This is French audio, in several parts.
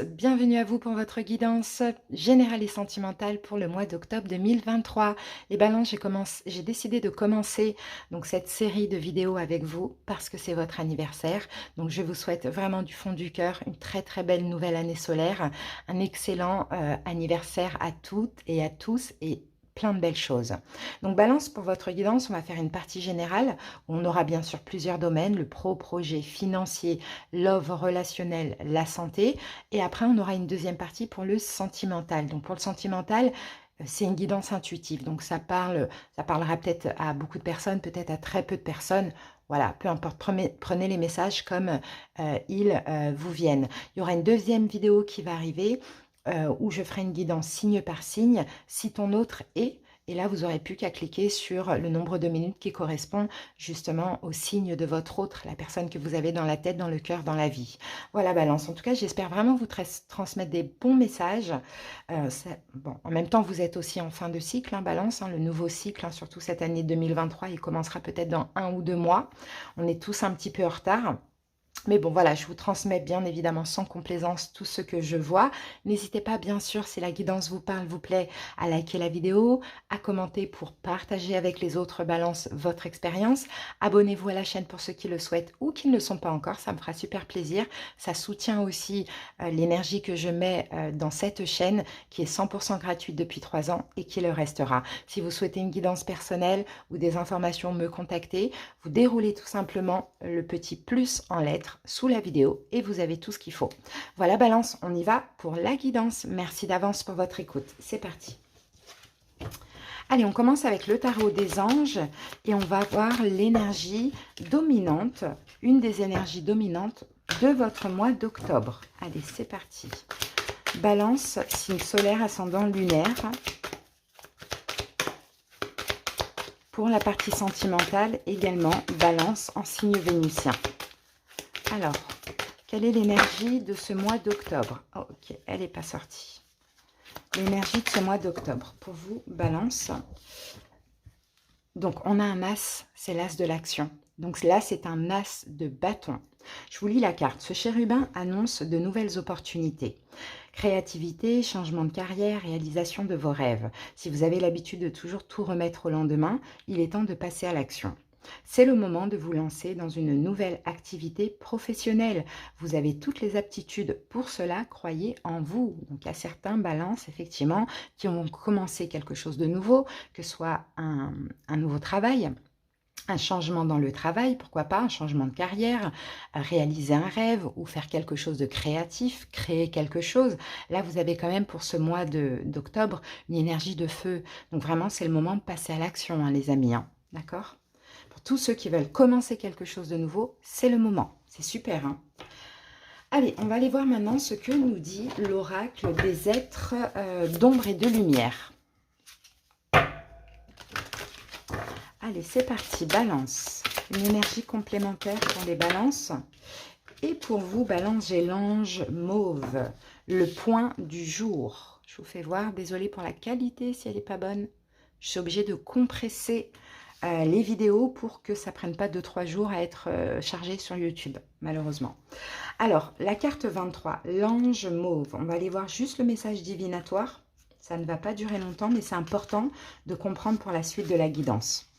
Bienvenue à vous pour votre guidance générale et sentimentale pour le mois d'octobre 2023. Les balances, j'ai décidé de commencer donc cette série de vidéos avec vous parce que c'est votre anniversaire. Donc je vous souhaite vraiment du fond du cœur une très belle nouvelle année solaire, un excellent anniversaire à toutes et à tous et plein de belles choses. Donc balance, pour votre guidance, on va faire une partie générale où on aura bien sûr plusieurs domaines, le pro, projet, financier, love, relationnel, la santé. Et après, on aura une deuxième partie pour le sentimental. Donc pour le sentimental, c'est une guidance intuitive. Donc ça parlera peut-être à beaucoup de personnes, peut-être à très peu de personnes. Voilà, peu importe, prenez les messages comme ils vous viennent. Il y aura une deuxième vidéo qui va arriver où je ferai une guidance signe par signe. Si ton autre est, et là, vous n'aurez plus qu'à cliquer sur le nombre de minutes qui correspond justement au signe de votre autre, la personne que vous avez dans la tête, dans le cœur, dans la vie. Voilà, Balance. En tout cas, j'espère vraiment vous transmettre des bons messages. Bon, en même temps, vous êtes aussi en fin de cycle, hein, Balance. Hein, le nouveau cycle, hein, surtout cette année 2023, il commencera peut-être dans 1 ou 2 mois. On est tous un petit peu en retard. Mais bon, voilà, je vous transmets bien évidemment sans complaisance tout ce que je vois. N'hésitez pas, bien sûr, si la guidance vous parle, vous plaît, à liker la vidéo, à commenter pour partager avec les autres balances votre expérience. Abonnez-vous à la chaîne pour ceux qui le souhaitent ou qui ne le sont pas encore, ça me fera super plaisir. Ça soutient aussi l'énergie que je mets dans cette chaîne qui est 100% gratuite depuis 3 ans et qui le restera. Si vous souhaitez une guidance personnelle ou des informations, me contacter. Vous déroulez tout simplement le petit plus en lettres sous la vidéo et vous avez tout ce qu'il faut. Voilà, Balance, on y va pour la guidance. Merci d'avance pour votre écoute. C'est parti. Allez, on commence avec le tarot des anges et on va voir l'énergie dominante, une des énergies dominantes de votre mois d'octobre. Allez, c'est parti. Balance, signe solaire, ascendant, lunaire. Pour la partie sentimentale, également, Balance en signe vénitien. Alors, quelle est l'énergie de ce mois d'octobre? Oh, ok, elle n'est pas sortie. L'énergie de ce mois d'octobre. Pour vous, Balance. Donc, on a un as, c'est l'as de l'action. Donc là, c'est un as de bâton. Je vous lis la carte. Ce chérubin annonce de nouvelles opportunités. Créativité, changement de carrière, réalisation de vos rêves. Si vous avez l'habitude de toujours tout remettre au lendemain, il est temps de passer à l'action. C'est le moment de vous lancer dans une nouvelle activité professionnelle. Vous avez toutes les aptitudes pour cela, croyez en vous. Donc, il y a certains balances, effectivement, qui ont commencé quelque chose de nouveau, que ce soit un nouveau travail, un changement dans le travail, pourquoi pas, un changement de carrière, réaliser un rêve ou faire quelque chose de créatif, créer quelque chose. Là, vous avez quand même pour ce mois d'octobre une énergie de feu. Donc vraiment, c'est le moment de passer à l'action, hein, les amis. Hein. D'accord ? Pour tous ceux qui veulent commencer quelque chose de nouveau, c'est le moment. C'est super, hein. Allez, on va aller voir maintenant ce que nous dit l'oracle des êtres d'ombre et de lumière. Allez, c'est parti, Balance. Une énergie complémentaire pour les balances. Et pour vous, Balance, j'ai l'ange mauve, le point du jour. Je vous fais voir, désolée pour la qualité si elle n'est pas bonne. Je suis obligée de compresser les vidéos pour que ça ne prenne pas 2-3 jours à être chargé sur YouTube, malheureusement. Alors, la carte 23, l'ange mauve. On va aller voir juste le message divinatoire. Ça ne va pas durer longtemps, mais c'est important de comprendre pour la suite de la guidance.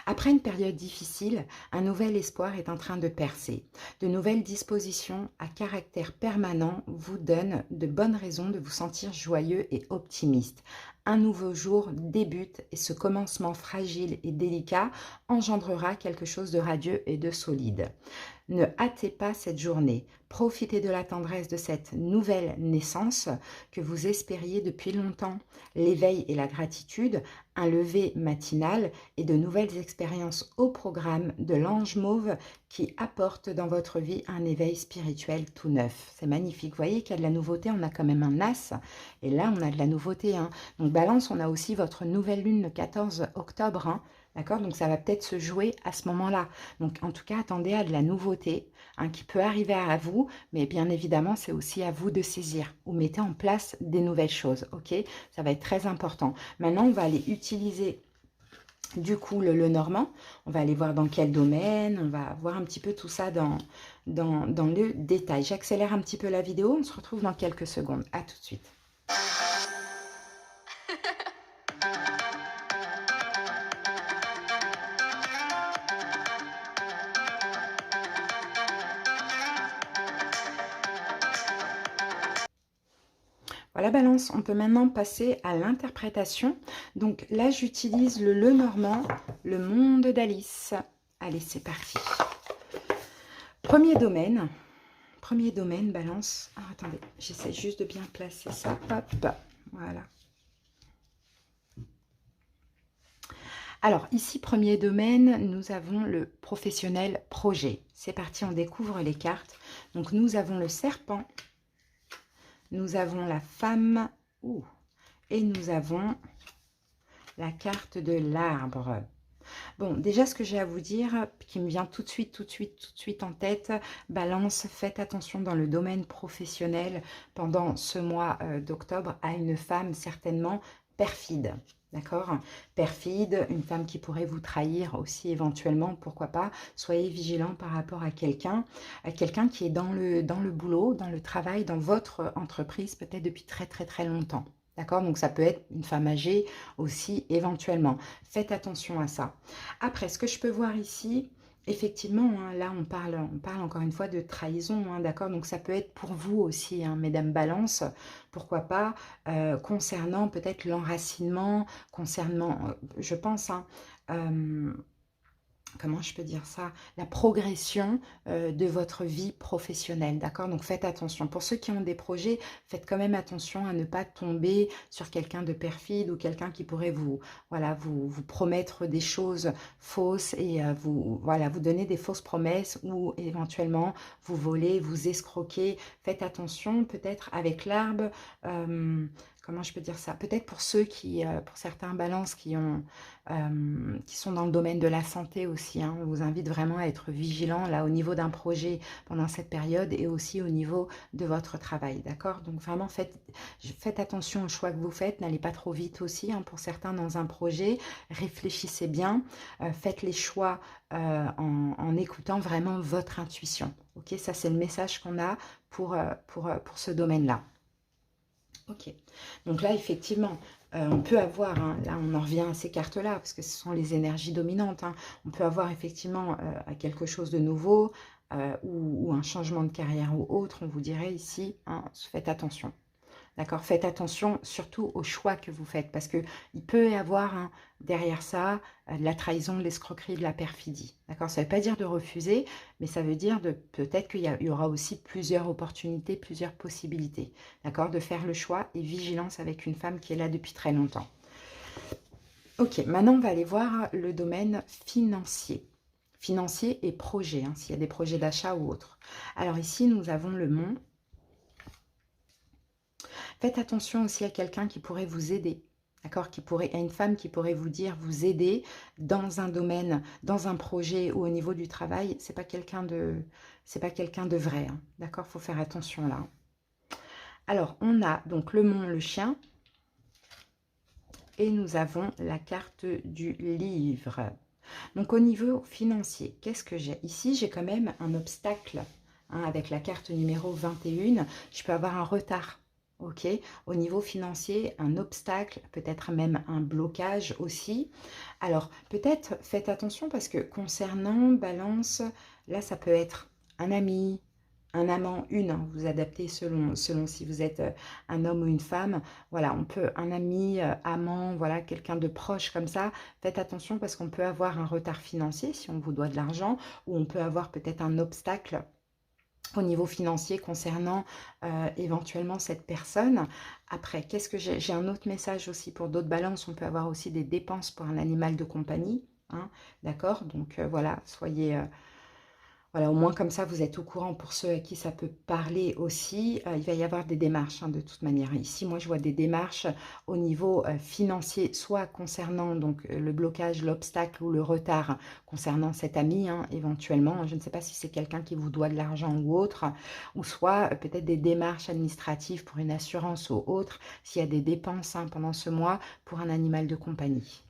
Après une période difficile, un nouvel espoir est en train de percer. De nouvelles dispositions à caractère permanent vous donnent de bonnes raisons de vous sentir joyeux et optimiste. Un nouveau jour débute et ce commencement fragile et délicat engendrera quelque chose de radieux et de solide. Ne hâtez pas cette journée. Profitez de la tendresse de cette nouvelle naissance que vous espériez depuis longtemps. L'éveil et la gratitude, un lever matinal et de nouvelles expériences au programme de l'ange mauve qui apporte dans votre vie un éveil spirituel tout neuf. C'est magnifique. Vous voyez qu'il y a de la nouveauté. On a quand même un as. Et là, on a de la nouveauté. Hein. Donc, Balance, on a aussi votre nouvelle lune le 14 octobre. Hein. D'accord? Donc, ça va peut-être se jouer à ce moment-là. Donc, en tout cas, attendez à de la nouveauté hein, qui peut arriver à vous. Mais bien évidemment, c'est aussi à vous de saisir. Ou mettez en place des nouvelles choses. OK? Ça va être très important. Maintenant, on va aller utiliser Du coup, le normand, on va aller voir dans quel domaine, on va voir un petit peu tout ça dans le détail. J'accélère un petit peu la vidéo, on se retrouve dans quelques secondes. À tout de suite. Voilà, Balance, on peut maintenant passer à l'interprétation. Donc là, j'utilise le normand, le monde d'Alice. Allez, c'est parti. Premier domaine, Balance. Ah, attendez, j'essaie juste de bien placer ça. Hop, voilà. Alors, ici, premier domaine, nous avons le professionnel projet. C'est parti, on découvre les cartes. Donc, nous avons le serpent. Nous avons la femme. Et nous avons la carte de l'arbre. Bon, déjà, ce que j'ai à vous dire, qui me vient tout de suite en tête, Balance, faites attention dans le domaine professionnel pendant ce mois d'octobre à une femme certainement perfide. D'accord? Perfide, une femme qui pourrait vous trahir aussi éventuellement, pourquoi pas. Soyez vigilant par rapport à quelqu'un qui est dans le boulot, dans le travail, dans votre entreprise, peut-être depuis très longtemps. D'accord? Donc ça peut être une femme âgée aussi éventuellement. Faites attention à ça. Après, ce que je peux voir ici, effectivement, hein, là on parle encore une fois de trahison, hein, d'accord? Donc ça peut être pour vous aussi, hein, mesdames Balance, pourquoi pas, concernant peut-être l'enracinement, concernant, je pense, hein, comment je peux dire ça, la progression de votre vie professionnelle, d'accord? Donc faites attention. Pour ceux qui ont des projets, faites quand même attention à ne pas tomber sur quelqu'un de perfide ou quelqu'un qui pourrait vous, voilà, vous promettre des choses fausses et voilà, vous donner des fausses promesses ou éventuellement vous voler, vous escroquer. Faites attention, peut-être avec l'arbre, comment je peux dire ça? Peut-être pour ceux qui, pour certains balances qui sont dans le domaine de la santé aussi, hein. On vous invite vraiment à être vigilant là au niveau d'un projet pendant cette période et aussi au niveau de votre travail, d'accord? Donc vraiment faites attention aux choix que vous faites, n'allez pas trop vite aussi, hein, pour certains dans un projet, réfléchissez bien, faites les choix en écoutant vraiment votre intuition, ok? Ça c'est le message qu'on a pour ce domaine-là. Ok, donc là, effectivement, on peut avoir, hein, là on en revient à ces cartes-là, parce que ce sont les énergies dominantes, hein. On peut avoir effectivement quelque chose de nouveau ou un changement de carrière ou autre, on vous dirait ici, hein, faites attention. D'accord? Faites attention surtout aux choix que vous faites parce qu'il peut y avoir hein, derrière ça de la trahison, de l'escroquerie, de la perfidie. D'accord? Ça ne veut pas dire de refuser, mais ça veut dire de peut-être qu'il y aura aussi plusieurs opportunités, plusieurs possibilités. D'accord? De faire le choix et vigilance avec une femme qui est là depuis très longtemps. Ok, maintenant on va aller voir le domaine financier. Financier et projet, hein, s'il y a des projets d'achat ou autres. Alors ici, nous avons le mont. Faites attention aussi à quelqu'un qui pourrait vous aider, d'accord, à une femme qui pourrait vous dire, vous aider dans un domaine, dans un projet ou au niveau du travail. C'est pas quelqu'un de vrai, hein, d'accord. Faut faire attention là. Alors on a donc le mont, le chien, et nous avons la carte du livre. Donc au niveau financier, qu'est-ce que j'ai ici? J'ai quand même un obstacle, hein, avec la carte numéro 21. Je peux avoir un retard. Ok, au niveau financier, un obstacle, peut-être même un blocage aussi. Alors, peut-être faites attention parce que concernant Balance, là, ça peut être un ami, un amant, hein, vous adaptez selon si vous êtes un homme ou une femme. Voilà, on peut, un ami, amant, voilà, quelqu'un de proche comme ça. Faites attention parce qu'on peut avoir un retard financier si on vous doit de l'argent ou on peut avoir peut-être un obstacle au niveau financier concernant éventuellement cette personne. Après, qu'est-ce que j'ai un autre message aussi pour d'autres balances. On peut avoir aussi des dépenses pour un animal de compagnie, hein, d'accord? Donc voilà, soyez... voilà, au moins comme ça, vous êtes au courant pour ceux à qui ça peut parler aussi. Il va y avoir des démarches, hein, de toute manière. Ici, moi, je vois des démarches au niveau financier, soit concernant donc, le blocage, l'obstacle ou le retard concernant cet ami, hein, éventuellement. Je ne sais pas si c'est quelqu'un qui vous doit de l'argent ou autre, ou soit peut-être des démarches administratives pour une assurance ou autre, s'il y a des dépenses, hein, pendant ce mois pour un animal de compagnie.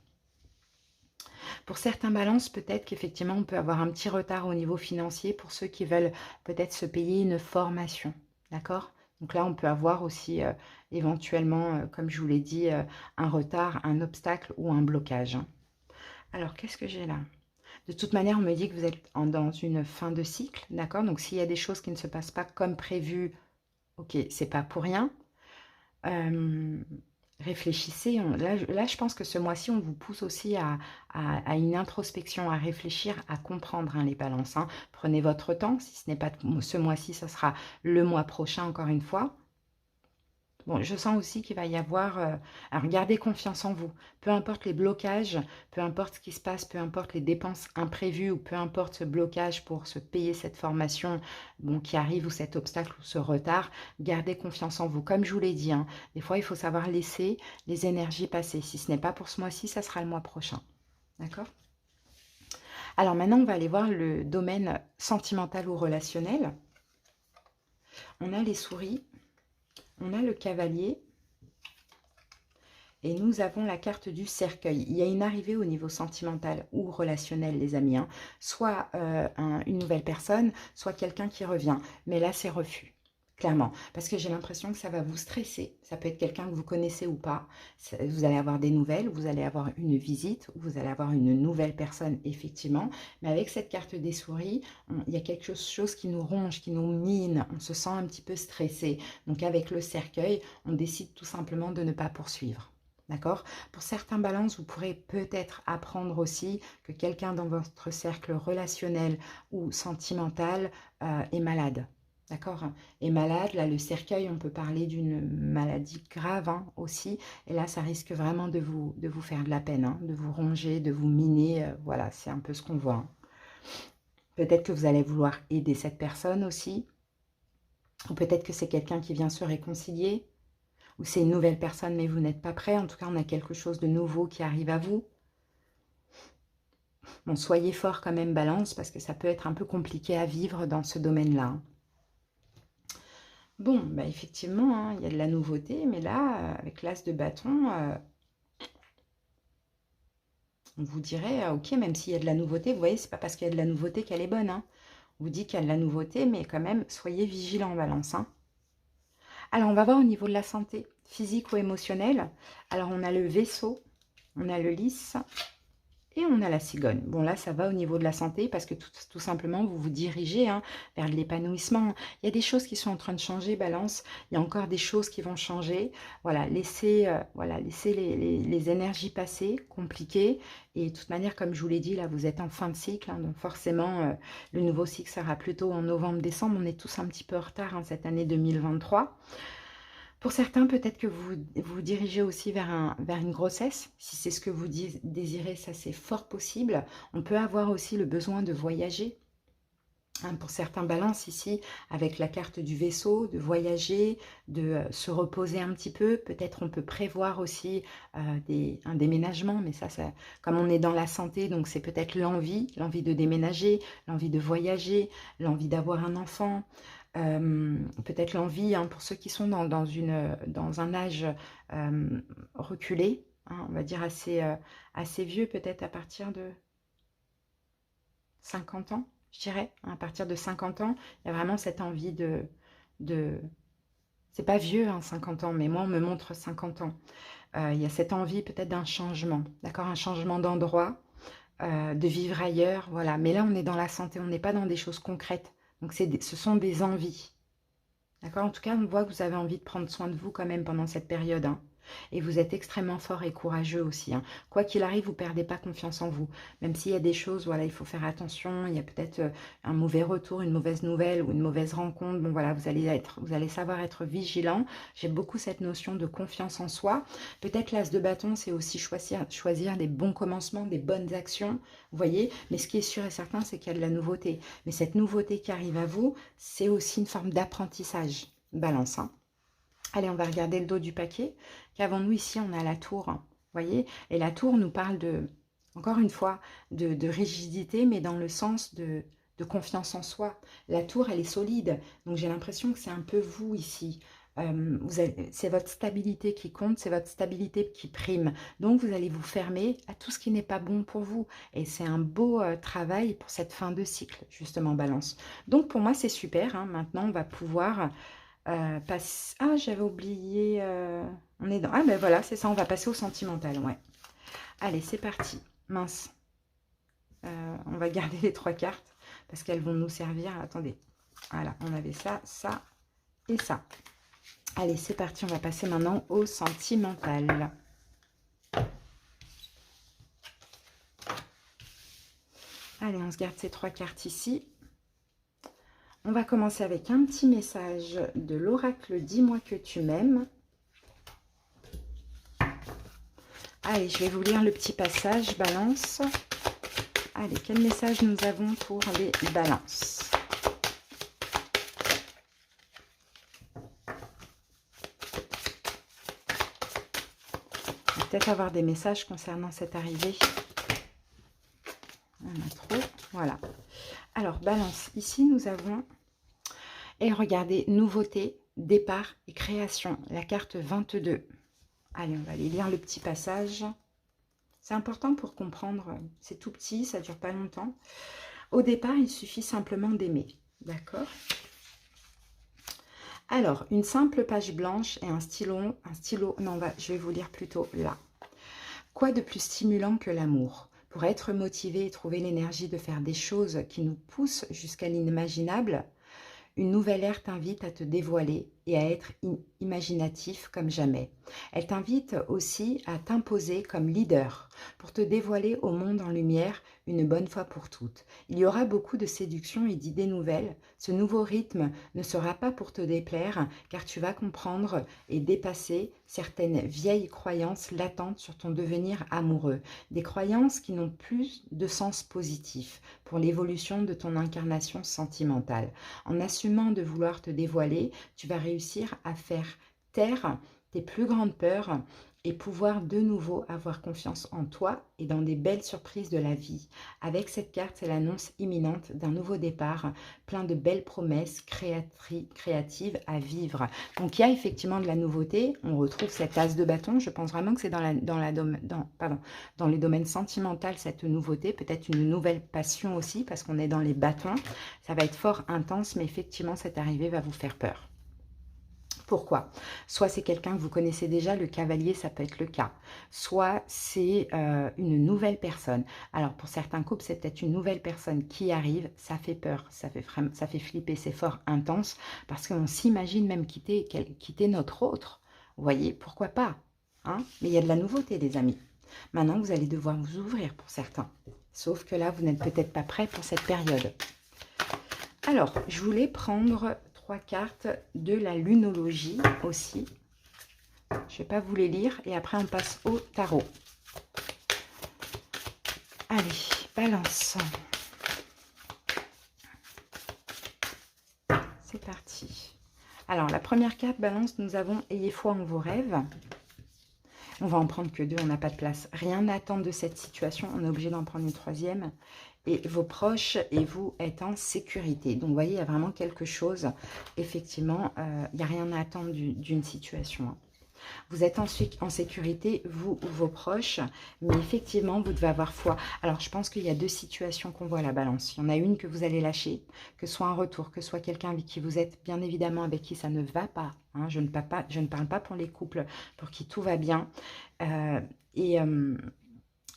Pour certains balances, peut-être qu'effectivement, on peut avoir un petit retard au niveau financier pour ceux qui veulent peut-être se payer une formation. D'accord? Donc là, on peut avoir aussi éventuellement, comme je vous l'ai dit, un retard, un obstacle ou un blocage, hein. Alors, qu'est-ce que j'ai là? De toute manière, on me dit que vous êtes dans une fin de cycle, d'accord? Donc, s'il y a des choses qui ne se passent pas comme prévu, ok, c'est pas pour rien. Réfléchissez, là, je pense que ce mois-ci, on vous pousse aussi à une introspection, à réfléchir, à comprendre, hein, les balances, hein. Prenez votre temps, si ce n'est pas ce mois-ci, ça sera le mois prochain, encore une fois. Bon, je sens aussi qu'il va y avoir... alors, gardez confiance en vous. Peu importe les blocages, peu importe ce qui se passe, peu importe les dépenses imprévues ou peu importe ce blocage pour se payer cette formation, bon, qui arrive, ou cet obstacle ou ce retard, gardez confiance en vous. Comme je vous l'ai dit, hein, des fois, il faut savoir laisser les énergies passer. Si ce n'est pas pour ce mois-ci, ça sera le mois prochain. D'accord? Alors maintenant, on va aller voir le domaine sentimental ou relationnel. On a les souris, on a le cavalier. Et nous avons la carte du cercueil. Il y a une arrivée au niveau sentimental ou relationnel, les amis, hein. Soit une nouvelle personne, soit quelqu'un qui revient. Mais là, c'est refus, clairement. Parce que j'ai l'impression que ça va vous stresser. Ça peut être quelqu'un que vous connaissez ou pas. Vous allez avoir des nouvelles, vous allez avoir une visite, vous allez avoir une nouvelle personne, effectivement. Mais avec cette carte des souris, il y a quelque chose qui nous ronge, qui nous mine. On se sent un petit peu stressé. Donc avec le cercueil, on décide tout simplement de ne pas poursuivre. D'accord? Pour certains balances, vous pourrez peut-être apprendre aussi que quelqu'un dans votre cercle relationnel ou sentimental est malade. D'accord? Est malade, là, le cercueil, on peut parler d'une maladie grave, hein, aussi. Et là, ça risque vraiment de vous faire de la peine, hein, de vous ronger, de vous miner. Voilà, c'est un peu ce qu'on voit, hein. Peut-être que vous allez vouloir aider cette personne aussi. Ou peut-être que c'est quelqu'un qui vient se réconcilier. Ou c'est une nouvelle personne, mais vous n'êtes pas prêt. En tout cas, on a quelque chose de nouveau qui arrive à vous. Bon, soyez fort quand même, balance, parce que ça peut être un peu compliqué à vivre dans ce domaine-là, hein. Bon, bah effectivement, hein, il y a de la nouveauté, mais là, avec l'as de bâton, on vous dirait, ok, même s'il y a de la nouveauté, vous voyez, c'est pas parce qu'il y a de la nouveauté qu'elle est bonne, hein. On vous dit qu'il y a de la nouveauté, mais quand même, soyez vigilants, balance, hein. Alors, on va voir au niveau de la santé, physique ou émotionnelle. Alors, on a le vaisseau, on a le lys et on a la cigogne. Bon, là, ça va au niveau de la santé parce que tout simplement, vous vous dirigez, hein, vers l'épanouissement. Il y a des choses qui sont en train de changer, balance. Il y a encore des choses qui vont changer. Voilà, laissez les énergies passer, compliquées. Et de toute manière, comme je vous l'ai dit, là, vous êtes en fin de cycle, hein, donc forcément, le nouveau cycle sera plutôt en novembre-décembre. On est tous un petit peu en retard, hein, cette année 2023. Pour certains, peut-être que vous vous dirigez aussi vers une grossesse. Si c'est ce que vous désirez, ça c'est fort possible. On peut avoir aussi le besoin de voyager, hein, pour certains balances ici, avec la carte du vaisseau, de voyager, de se reposer un petit peu. Peut-être on peut prévoir aussi un déménagement, mais ça, comme on est dans la santé, donc c'est peut-être l'envie de déménager, l'envie de voyager, l'envie d'avoir un enfant. Peut-être l'envie, hein, pour ceux qui sont dans un âge reculé, hein, on va dire assez vieux, peut-être à partir de 50 ans, je dirais, hein, à partir de 50 ans, il y a vraiment cette envie de... C'est pas vieux, hein, 50 ans, mais moi, on me montre 50 ans. Il y a cette envie peut-être d'un changement, d'accord, un changement d'endroit, de vivre ailleurs, voilà. Mais là, on est dans la santé, on n'est pas dans des choses concrètes. Donc, ce sont des envies. D'accord? En tout cas, on voit que vous avez envie de prendre soin de vous quand même pendant cette période, hein. Et vous êtes extrêmement fort et courageux aussi, hein. Quoi qu'il arrive, vous ne perdez pas confiance en vous. Même s'il y a des choses, voilà, il faut faire attention. Il y a peut-être un mauvais retour, une mauvaise nouvelle ou une mauvaise rencontre. Bon, voilà, vous allez savoir être vigilant. J'ai beaucoup cette notion de confiance en soi. Peut-être l'as de bâton, c'est aussi choisir des bons commencements, des bonnes actions, vous voyez. Mais ce qui est sûr et certain, c'est qu'il y a de la nouveauté. Mais cette nouveauté qui arrive à vous, c'est aussi une forme d'apprentissage. Balance, hein. Allez, on va regarder le dos du paquet. Qu'avons-nous ici? On a la tour, hein, vous voyez. Et la tour nous parle encore une fois, de rigidité, mais dans le sens de confiance en soi. La tour, elle est solide. Donc, j'ai l'impression que c'est un peu vous ici. c'est votre stabilité qui compte, c'est votre stabilité qui prime. Donc, vous allez vous fermer à tout ce qui n'est pas bon pour vous. Et c'est un beau travail pour cette fin de cycle, justement, Balance. Donc, pour moi, c'est super. Hein. Maintenant, on va pouvoir passer... Ah, j'avais oublié... on est dans... Ah, ben voilà, c'est ça, on va passer au sentimental, ouais. Allez, c'est parti. Mince. On va garder les 3 cartes parce qu'elles vont nous servir. Attendez. Voilà, on avait ça, ça et ça. Allez, c'est parti. On va passer maintenant au sentimental. Allez, on se garde ces 3 cartes ici. On va commencer avec un petit message de l'oracle. Dis-moi que tu m'aimes. Allez, je vais vous lire le petit passage, Balance. Allez, quel message nous avons pour les balances? On va peut-être avoir des messages concernant cette arrivée. On a trop. Voilà. Alors, Balance, ici nous avons... Et regardez, nouveauté, départ et création. La carte 22. Allez, on va aller lire le petit passage. C'est important pour comprendre. C'est tout petit, ça ne dure pas longtemps. Au départ, il suffit simplement d'aimer. D'accord? Alors, une simple page blanche et un stylo. Non, je vais vous lire plutôt là. Quoi de plus stimulant que l'amour? Pour être motivé et trouver l'énergie de faire des choses qui nous poussent jusqu'à l'inimaginable, une nouvelle ère t'invite à te dévoiler et à être imaginatif comme jamais. Elle t'invite aussi à t'imposer comme leader pour te dévoiler au monde en lumière une bonne fois pour toutes. Il y aura beaucoup de séduction et d'idées nouvelles. Ce nouveau rythme ne sera pas pour te déplaire car tu vas comprendre et dépasser certaines vieilles croyances latentes sur ton devenir amoureux. Des croyances qui n'ont plus de sens positif pour l'évolution de ton incarnation sentimentale. En assumant de vouloir te dévoiler, tu vas réussir à faire taire tes plus grandes peurs et pouvoir de nouveau avoir confiance en toi et dans des belles surprises de la vie. Avec cette carte, c'est l'annonce imminente d'un nouveau départ, plein de belles promesses créatives à vivre. Donc il y a effectivement de la nouveauté, on retrouve cet as de bâton, je pense vraiment que c'est dans les domaines sentimentaux cette nouveauté, peut-être une nouvelle passion aussi, parce qu'on est dans les bâtons, ça va être fort intense, mais effectivement cette arrivée va vous faire peur. Pourquoi? Soit c'est quelqu'un que vous connaissez déjà, le cavalier, ça peut être le cas. Soit c'est une nouvelle personne. Alors pour certains couples, c'est peut-être une nouvelle personne qui arrive, ça fait peur, ça fait flipper, c'est fort intense, parce qu'on s'imagine même quitter notre autre. Vous voyez, pourquoi pas, hein? Mais il y a de la nouveauté, les amis. Maintenant, vous allez devoir vous ouvrir pour certains. Sauf que là, vous n'êtes peut-être pas prêt pour cette période. Alors, je voulais prendre 3 cartes de la lunologie aussi. Je ne vais pas vous les lire et après on passe au tarot. Allez, Balance. C'est parti. Alors, la première carte, Balance, nous avons « Ayez foi en vos rêves ». On va en prendre que 2, on n'a pas de place. Rien à attendre de cette situation, on est obligé d'en prendre une 3e. Et vos proches et vous êtes en sécurité. Donc, vous voyez, il y a vraiment quelque chose. Effectivement, il n'y a rien à attendre d'une situation. Vous êtes en sécurité, vous ou vos proches, mais effectivement, vous devez avoir foi. Alors, je pense qu'il y a 2 situations qu'on voit à la Balance. Il y en a une que vous allez lâcher, que ce soit un retour, que ce soit quelqu'un avec qui vous êtes, bien évidemment, avec qui ça ne va pas. Hein, je ne parle pas pour les couples pour qui tout va bien.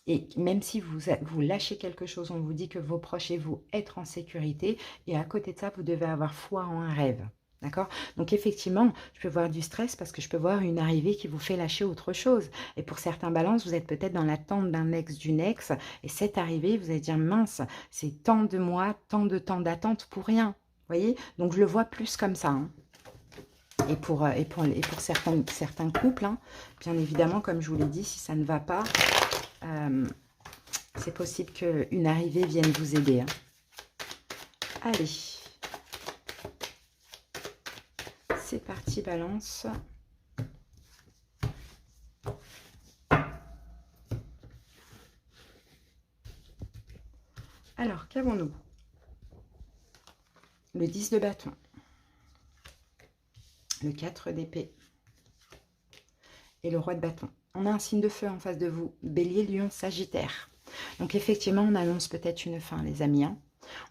Et même si vous lâchez quelque chose, on vous dit que vos proches et vous êtes en sécurité. Et à côté de ça, vous devez avoir foi en un rêve. D'accord? Donc effectivement, je peux voir du stress parce que je peux voir une arrivée qui vous fait lâcher autre chose. Et pour certains balances, vous êtes peut-être dans l'attente d'un ex, d'une ex. Et cette arrivée, vous allez dire, mince, c'est tant de mois, tant de temps d'attente pour rien. Vous voyez? Donc je le vois plus comme ça. Hein. Et pour certains couples, hein, bien évidemment, comme je vous l'ai dit, si ça ne va pas, c'est possible qu'une arrivée vienne vous aider. Hein. Allez. C'est parti, Balance. Alors, qu'avons-nous? Le 10 de bâton. le 4 d'épée et le roi de bâton. On a un signe de feu en face de vous, Bélier, Lion, Sagittaire. Donc effectivement, on annonce peut-être une fin, les amis. Hein.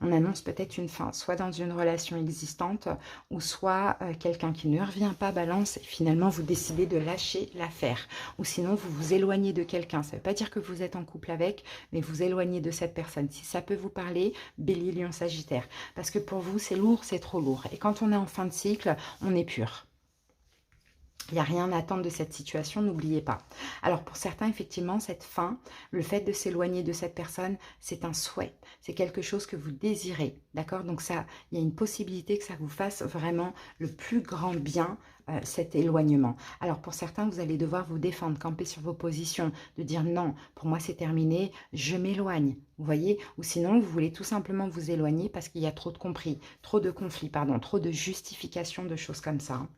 On annonce peut-être une fin, soit dans une relation existante, ou soit quelqu'un qui ne revient pas, Balance, et finalement vous décidez de lâcher l'affaire. Ou sinon, vous vous éloignez de quelqu'un. Ça ne veut pas dire que vous êtes en couple avec, mais vous éloignez de cette personne. Si ça peut vous parler, Bélier, Lion, Sagittaire. Parce que pour vous, c'est lourd, c'est trop lourd. Et quand on est en fin de cycle, on est pur. Il n'y a rien à attendre de cette situation, n'oubliez pas. Alors pour certains, effectivement, cette fin, le fait de s'éloigner de cette personne, c'est un souhait. C'est quelque chose que vous désirez, d'accord? Donc ça, il y a une possibilité que ça vous fasse vraiment le plus grand bien, cet éloignement. Alors pour certains, vous allez devoir vous défendre, camper sur vos positions, de dire non, pour moi c'est terminé, je m'éloigne. Vous voyez? Ou sinon, vous voulez tout simplement vous éloigner parce qu'il y a trop de conflits, pardon, trop de justifications de choses comme ça. Hein.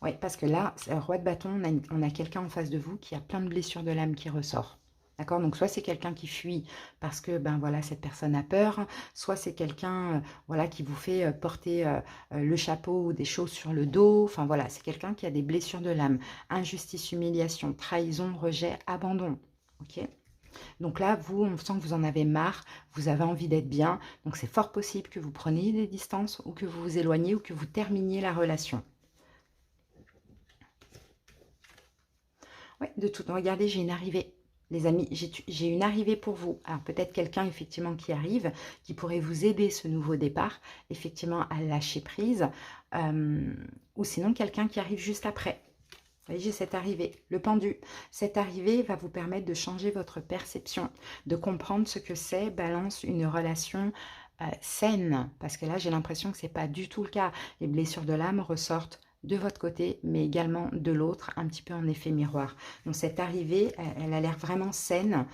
Oui, parce que là, roi de bâton, on a quelqu'un en face de vous qui a plein de blessures de l'âme qui ressort. D'accord? Donc, soit c'est quelqu'un qui fuit parce que, ben voilà, cette personne a peur, soit c'est quelqu'un, voilà, qui vous fait porter le chapeau ou des choses sur le dos. Enfin, voilà, c'est quelqu'un qui a des blessures de l'âme. Injustice, humiliation, trahison, rejet, abandon. Ok? Donc là, vous, on sent que vous en avez marre, vous avez envie d'être bien. Donc, c'est fort possible que vous preniez des distances ou que vous vous éloigniez ou que vous terminiez la relation. Oui, de tout. Regardez, j'ai une arrivée. Les amis, j'ai une arrivée pour vous. Alors peut-être quelqu'un effectivement qui arrive, qui pourrait vous aider ce nouveau départ, effectivement à lâcher prise, ou sinon quelqu'un qui arrive juste après. Vous voyez, j'ai cette arrivée, le pendu. Cette arrivée va vous permettre de changer votre perception, de comprendre ce que c'est, Balance, une relation saine. Parce que là, j'ai l'impression que ce n'est pas du tout le cas. Les blessures de l'âme ressortent de votre côté, mais également de l'autre, un petit peu en effet miroir. Donc cette arrivée, elle a l'air vraiment saine.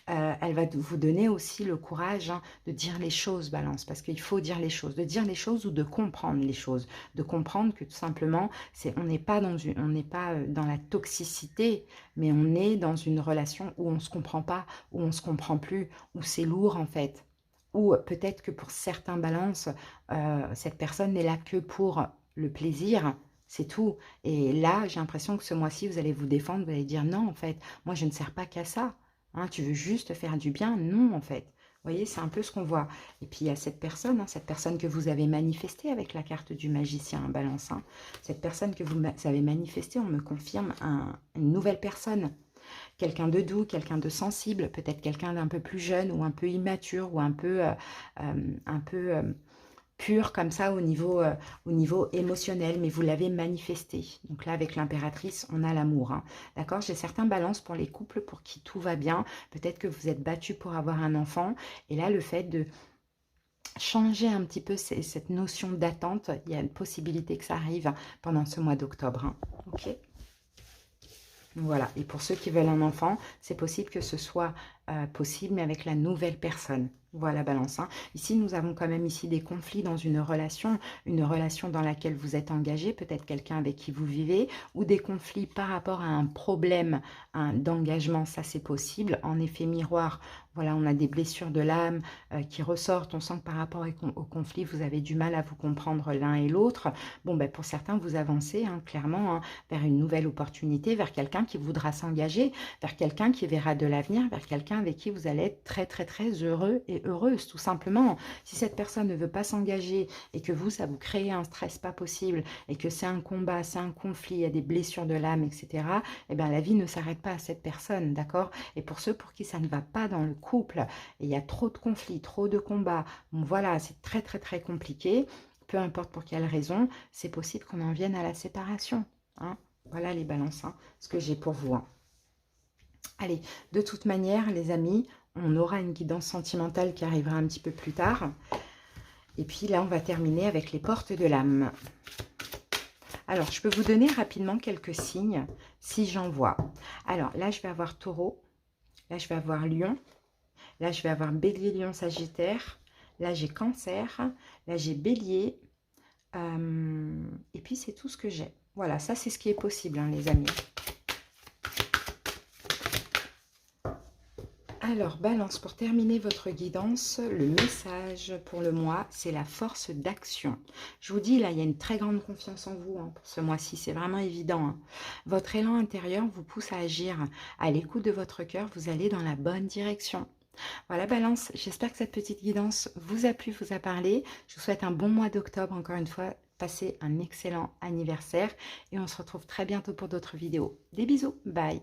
Elle va vous donner aussi le courage de dire les choses, Balance, parce qu'il faut dire les choses, de dire les choses ou de comprendre les choses, de comprendre que tout simplement, on n'est pas dans la toxicité, mais on est dans une relation où on ne se comprend pas, où on ne se comprend plus, où c'est lourd en fait. Ou peut-être que pour certains Balances, cette personne n'est là que pour le plaisir, c'est tout. Et là, j'ai l'impression que ce mois-ci, vous allez vous défendre, vous allez dire non, en fait, moi, je ne sers pas qu'à ça. Hein, tu veux juste faire du bien? Non, en fait. Vous voyez, c'est un peu ce qu'on voit. Et puis, il y a cette personne que vous avez manifestée avec la carte du magicien, hein, Balance. Hein. Cette personne que vous avez manifestée, on me confirme une nouvelle personne. Quelqu'un de doux, quelqu'un de sensible, peut-être quelqu'un d'un peu plus jeune ou un peu immature ou un peu pur comme ça au niveau émotionnel, mais vous l'avez manifesté. Donc là, avec l'impératrice, on a l'amour. Hein. D'accord? J'ai certains balances pour les couples pour qui tout va bien. Peut-être que vous êtes battu pour avoir un enfant. Et là, le fait de changer un petit peu cette notion d'attente, il y a une possibilité que ça arrive pendant ce mois d'octobre. Hein. Ok? Voilà. Et pour ceux qui veulent un enfant, c'est possible que ce soit possible, mais avec la nouvelle personne. Voilà, Balance. Hein. Ici, nous avons quand même ici des conflits dans une relation dans laquelle vous êtes engagé, peut-être quelqu'un avec qui vous vivez, ou des conflits par rapport à un problème d'engagement, ça c'est possible. En effet miroir, voilà, on a des blessures de l'âme qui ressortent. On sent que par rapport au conflit, vous avez du mal à vous comprendre l'un et l'autre. Bon, ben, pour certains, vous avancez hein, clairement hein, vers une nouvelle opportunité, vers quelqu'un qui voudra s'engager, vers quelqu'un qui verra de l'avenir, vers quelqu'un avec qui vous allez être très, très, très heureux et heureuse, tout simplement. Si cette personne ne veut pas s'engager et que vous, ça vous crée un stress pas possible et que c'est un combat, c'est un conflit, il y a des blessures de l'âme, etc., eh bien, la vie ne s'arrête pas à cette personne, d'accord? Et pour ceux pour qui ça ne va pas dans le couple, et il y a trop de conflits, trop de combats, bon, voilà, c'est très, très, très compliqué, peu importe pour quelle raison, c'est possible qu'on en vienne à la séparation, hein? Voilà les balances, hein, ce que j'ai pour vous. Hein. Allez, de toute manière, les amis, on aura une guidance sentimentale qui arrivera un petit peu plus tard. Et puis là, on va terminer avec les portes de l'âme. Alors, je peux vous donner rapidement quelques signes, si j'en vois. Alors, là, je vais avoir Taureau. Là, je vais avoir Lion. Là, je vais avoir Bélier, Lion, Sagittaire. Là, j'ai Cancer. Là, j'ai Bélier. Et puis, c'est tout ce que j'ai. Voilà, ça, c'est ce qui est possible, hein, les amis. Alors, Balance, pour terminer votre guidance, le message pour le mois, c'est la force d'action. Je vous dis, là, il y a une très grande confiance en vous hein, pour ce mois-ci, c'est vraiment évident. Hein. Votre élan intérieur vous pousse à agir. À l'écoute de votre cœur, vous allez dans la bonne direction. Voilà, Balance, j'espère que cette petite guidance vous a plu, vous a parlé. Je vous souhaite un bon mois d'octobre, encore une fois. Passez un excellent anniversaire et on se retrouve très bientôt pour d'autres vidéos. Des bisous, bye!